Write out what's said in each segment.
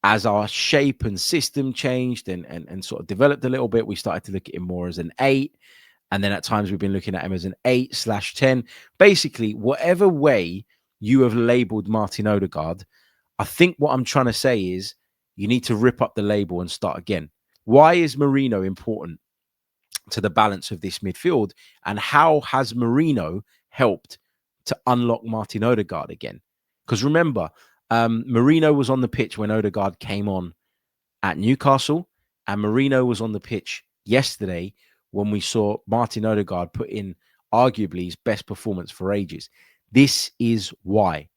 as our shape and system changed and sort of developed a little bit, we started to look at him more as an 8. And then at times we've been looking at him as an 8/10. Basically, whatever way you have labeled Martin Odegaard, I think what I'm trying to say is you need to rip up the label and start again. Why is Merino important to the balance of this midfield? And how has Merino helped to unlock Martin Odegaard again? Because remember, Merino was on the pitch when Odegaard came on at Newcastle, and Merino was on the pitch yesterday when we saw Martin Odegaard put in arguably his best performance for ages. This is why.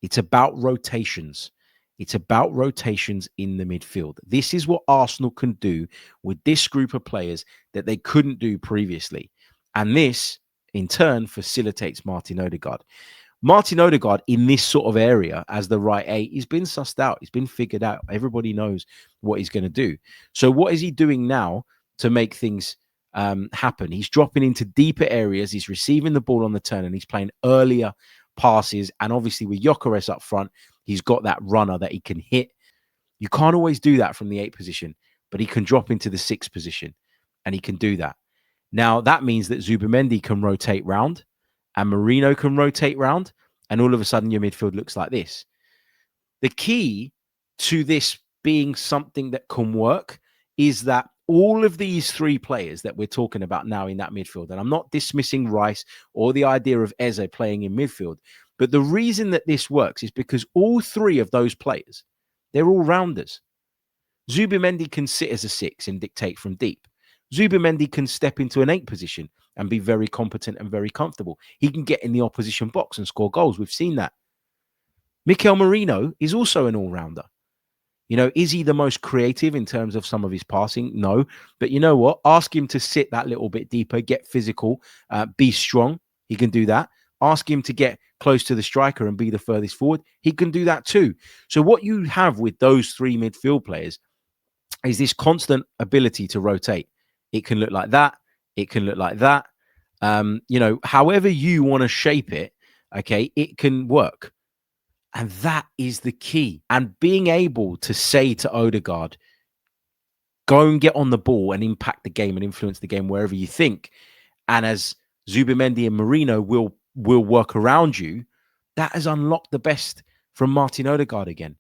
It's about rotations. It's about rotations in the midfield. This is what Arsenal can do with this group of players that they couldn't do previously. And this, in turn, facilitates Martin Odegaard. Martin Odegaard in this sort of area as the right 8, he's been sussed out. He's been figured out. Everybody knows what he's going to do. So what is he doing now to make things happen? He's dropping into deeper areas. He's receiving the ball on the turn and he's playing earlier passes. And obviously with Gyökeres up front, he's got that runner that he can hit. You can't always do that from the 8 position, but he can drop into the 6 position and he can do that. Now, that means that Zubimendi can rotate round and Merino can rotate round, and all of a sudden your midfield looks like this. The key to this being something that can work is that all of these 3 players that we're talking about now in that midfield, and I'm not dismissing Rice or the idea of Eze playing in midfield, but the reason that this works is because all 3 of those players, they're all rounders. Zubimendi can sit as a 6 and dictate from deep. Zubimendi can step into an 8 position and be very competent and very comfortable. He can get in the opposition box and score goals. We've seen that. Mikel Merino is also an all-rounder. You know, is he the most creative in terms of some of his passing? No. But you know what? Ask him to sit that little bit deeper, get physical, be strong. He can do that. Ask him to get close to the striker and be the furthest forward. He can do that too. So what you have with those 3 midfield players is this constant ability to rotate. It can look like that. It can look like that. You know, however you want to shape it, okay, it can work. And that is the key. And being able to say to Odegaard, go and get on the ball and impact the game and influence the game wherever you think. And as Zubimendi and Merino will work around you, that has unlocked the best from Martin Odegaard again.